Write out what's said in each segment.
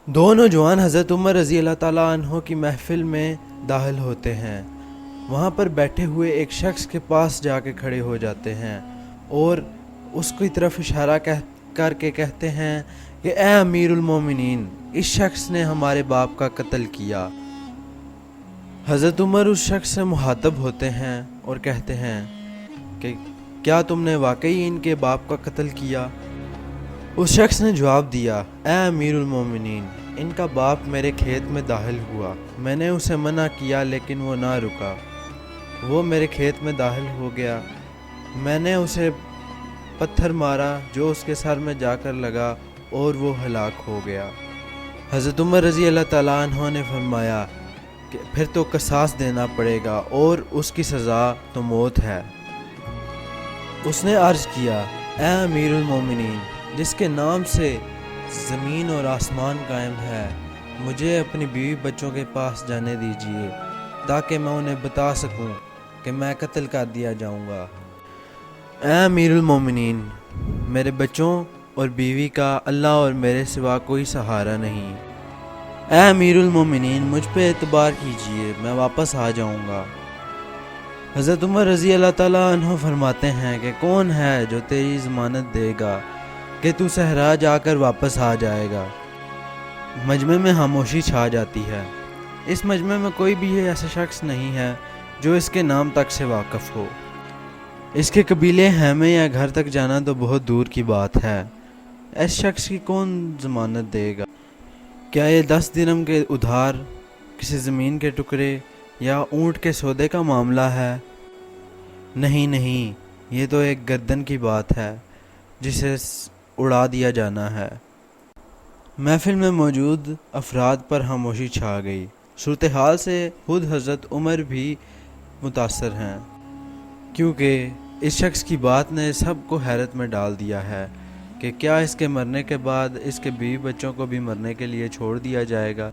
دو نوجوان حضرت عمر رضی اللہ تعالیٰ عنہ کی محفل میں داخل ہوتے ہیں۔ وہاں پر بیٹھے ہوئے ایک شخص کے پاس جا کے کھڑے ہو جاتے ہیں اور اس کی طرف اشارہ کر کے کہتے ہیں کہ اے امیر المومنین، اس شخص نے ہمارے باپ کا قتل کیا۔ حضرت عمر اس شخص سے مخاطب ہوتے ہیں اور کہتے ہیں کہ کیا تم نے واقعی ان کے باپ کا قتل کیا؟ اس شخص نے جواب دیا، اے امیر المومنین، ان کا باپ میرے کھیت میں داخل ہوا، میں نے اسے منع کیا لیکن وہ نہ رکا، وہ میرے کھیت میں داخل ہو گیا، میں نے اسے پتھر مارا جو اس کے سر میں جا کر لگا اور وہ ہلاک ہو گیا۔ حضرت عمر رضی اللہ تعالیٰ عنہ نے فرمایا کہ پھر تو قصاص دینا پڑے گا اور اس کی سزا تو موت ہے۔ اس نے عرض کیا، اے امیر المومنین، جس کے نام سے زمین اور آسمان قائم ہے، مجھے اپنی بیوی بچوں کے پاس جانے دیجیے تاکہ میں انہیں بتا سکوں کہ میں قتل کر دیا جاؤں گا۔ اے امیر المومنین، میرے بچوں اور بیوی کا اللہ اور میرے سوا کوئی سہارا نہیں۔ اے امیر المومنین، مجھ پہ اعتبار کیجیے، میں واپس آ جاؤں گا۔ حضرت عمر رضی اللہ تعالیٰ عنہ فرماتے ہیں کہ کون ہے جو تیری ضمانت دے گا کہ تو صحرا جا کر واپس آ جائے گا؟ مجمع میں خاموشی چھا جاتی ہے۔ اس مجمع میں کوئی بھی ایسا شخص نہیں ہے جو اس کے نام تک سے واقف ہو۔ اس کے قبیلے خیمے یا گھر تک جانا تو بہت دور کی بات ہے۔ اس شخص کی کون ضمانت دے گا؟ کیا یہ 10 درہم کے ادھار، کسی زمین کے ٹکڑے یا اونٹ کے سودے کا معاملہ ہے؟ نہیں، یہ تو ایک گردن کی بات ہے جسے اڑا دیا جانا ہے۔ محفل میں موجود افراد پر خاموشی چھا گئی۔ صورتحال سے خود حضرت عمر بھی متاثر ہیں، کیونکہ اس شخص کی بات نے سب کو حیرت میں ڈال دیا ہے کہ کیا اس کے مرنے کے بعد اس کے بیوی بچوں کو بھی مرنے کے لیے چھوڑ دیا جائے گا،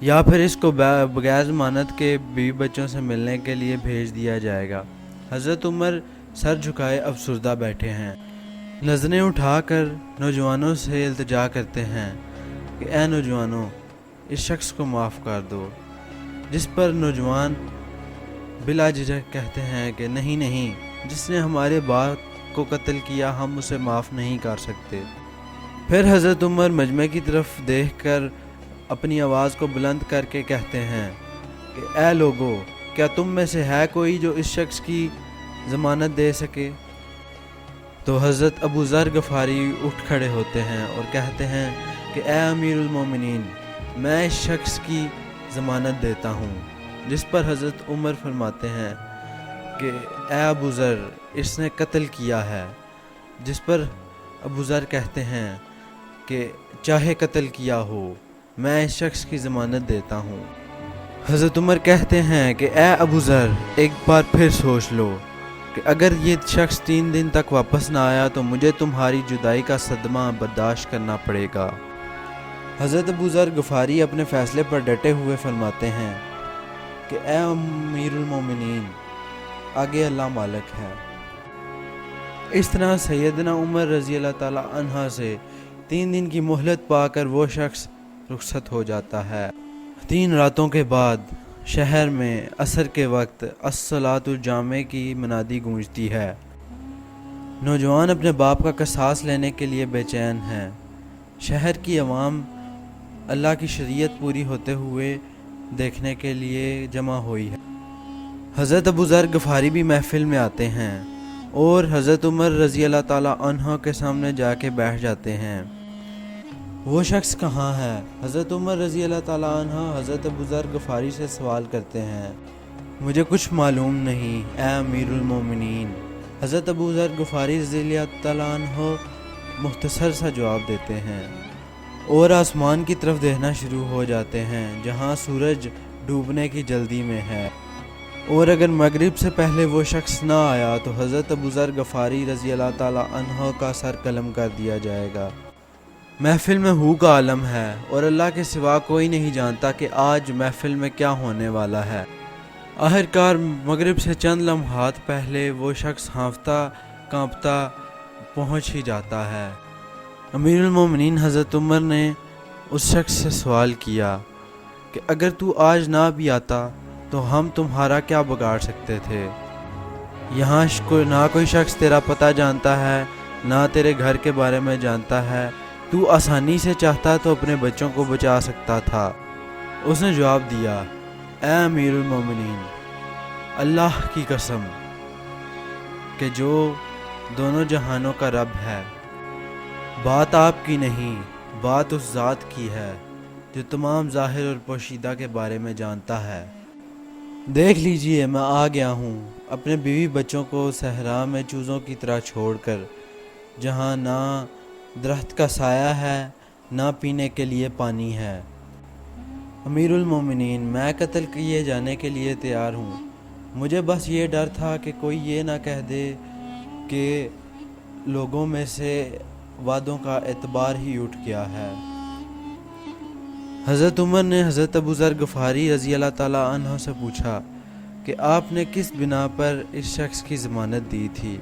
یا پھر اس کو بغیر ضمانت کے بیوی بچوں سے ملنے کے لیے بھیج دیا جائے گا۔ حضرت عمر سر جھکائے افسردہ بیٹھے ہیں، نظریں اٹھا کر نوجوانوں سے التجا کرتے ہیں کہ اے نوجوانوں، اس شخص کو معاف کر دو، جس پر نوجوان بلا جھجک کہتے ہیں کہ نہیں، جس نے ہمارے باپ کو قتل کیا ہم اسے معاف نہیں کر سکتے۔ پھر حضرت عمر مجمع کی طرف دیکھ کر اپنی آواز کو بلند کر کے کہتے ہیں کہ اے لوگو، کیا تم میں سے ہے کوئی جو اس شخص کی ضمانت دے سکے؟ تو حضرت ابو ذر غفاری اٹھ کھڑے ہوتے ہیں اور کہتے ہیں کہ اے امیر المومنین، میں اس شخص کی ضمانت دیتا ہوں۔ جس پر حضرت عمر فرماتے ہیں کہ اے ابو ذر، اس نے قتل کیا ہے۔ جس پر ابو ذر کہتے ہیں کہ چاہے قتل کیا ہو، میں اس شخص کی ضمانت دیتا ہوں۔ حضرت عمر کہتے ہیں کہ اے ابو ذر، ایک بار پھر سوچ لو کہ اگر یہ شخص 3 دن تک واپس نہ آیا تو مجھے تمہاری جدائی کا صدمہ برداشت کرنا پڑے گا۔ حضرت ابو ذر غفاری اپنے فیصلے پر ڈٹے ہوئے فرماتے ہیں کہ اے امیر المومنین، آگے اللہ مالک ہے۔ اس طرح سیدنا عمر رضی اللہ تعالیٰ عنہ سے 3 دن کی مہلت پا کر وہ شخص رخصت ہو جاتا ہے۔ 3 راتوں کے بعد شہر میں عصر کے وقت الصلاۃ الجامع کی منادی گونجتی ہے۔ نوجوان اپنے باپ کا قصاص لینے کے لیے بے چین ہیں۔ شہر کی عوام اللہ کی شریعت پوری ہوتے ہوئے دیکھنے کے لیے جمع ہوئی ہے۔ حضرت ابو ذر غفاری بھی محفل میں آتے ہیں اور حضرت عمر رضی اللہ تعالیٰ عنہ کے سامنے جا کے بیٹھ جاتے ہیں۔ وہ شخص کہاں ہے؟ حضرت عمر رضی اللہ تعالیٰ عنہ حضرت ابو ذر غفاری سے سوال کرتے ہیں، مجھے کچھ معلوم نہیں اے امیر المومنین۔ حضرت ابو ذر غفاری رضی اللہ تعالیٰ عنہ مختصر سا جواب دیتے ہیں اور آسمان کی طرف دیکھنا شروع ہو جاتے ہیں جہاں سورج ڈوبنے کی جلدی میں ہے، اور اگر مغرب سے پہلے وہ شخص نہ آیا تو حضرت ابو ذر غفاری رضی اللہ تعالیٰ عنہ کا سر قلم کر دیا جائے گا۔ محفل میں ہو کا عالم ہے اور اللہ کے سوا کوئی نہیں جانتا کہ آج محفل میں کیا ہونے والا ہے۔ آخرکار مغرب سے چند لمحات پہلے وہ شخص ہانفتا کانپتا پہنچ ہی جاتا ہے۔ امیر المومنین حضرت عمر نے اس شخص سے سوال کیا کہ اگر تو آج نہ بھی آتا تو ہم تمہارا کیا بگاڑ سکتے تھے؟ یہاں نہ کوئی شخص تیرا پتہ جانتا ہے، نہ تیرے گھر کے بارے میں جانتا ہے، تو آسانی سے چاہتا تو اپنے بچوں کو بچا سکتا تھا۔ اس نے جواب دیا، اے امیر المومنین، اللہ کی قسم کہ جو دونوں جہانوں کا رب ہے، بات آپ کی نہیں، بات اس ذات کی ہے جو تمام ظاہر اور پوشیدہ کے بارے میں جانتا ہے۔ دیکھ لیجئے میں آ گیا ہوں اپنے بیوی بچوں کو صحرا میں چوزوں کی طرح چھوڑ کر، جہاں نہ درخت کا سایہ ہے نہ پینے کے لیے پانی ہے۔ امیر المومنین، میں قتل کیے جانے کے لیے تیار ہوں، مجھے بس یہ ڈر تھا کہ کوئی یہ نہ کہہ دے کہ لوگوں میں سے وعدوں کا اعتبار ہی اٹھ گیا ہے۔ حضرت عمر نے حضرت ابو ذر غفاری رضی اللہ تعالیٰ عنہ سے پوچھا کہ آپ نے کس بنا پر اس شخص کی ضمانت دی تھی؟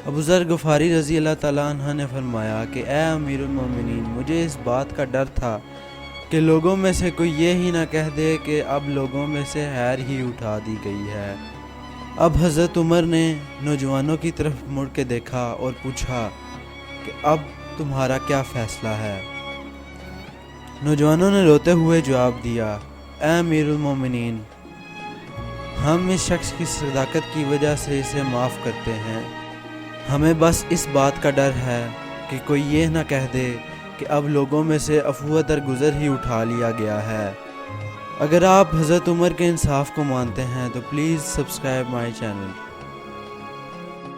ابو ذر غفاری رضی اللہ تعالیٰ عنہ نے فرمایا کہ اے امیر المومنین، مجھے اس بات کا ڈر تھا کہ لوگوں میں سے کوئی یہ ہی نہ کہہ دے کہ اب لوگوں میں سے خیر ہی اٹھا دی گئی ہے۔ اب حضرت عمر نے نوجوانوں کی طرف مڑ کے دیکھا اور پوچھا کہ اب تمہارا کیا فیصلہ ہے؟ نوجوانوں نے روتے ہوئے جواب دیا، اے امیر المومنین، ہم اس شخص کی صداقت کی وجہ سے اسے معاف کرتے ہیں، ہمیں بس اس بات کا ڈر ہے کہ کوئی یہ نہ کہہ دے کہ اب لوگوں میں سے عفو درگزر ہی اٹھا لیا گیا ہے۔ اگر آپ حضرت عمر کے انصاف کو مانتے ہیں تو پلیز سبسکرائب مائی چینل۔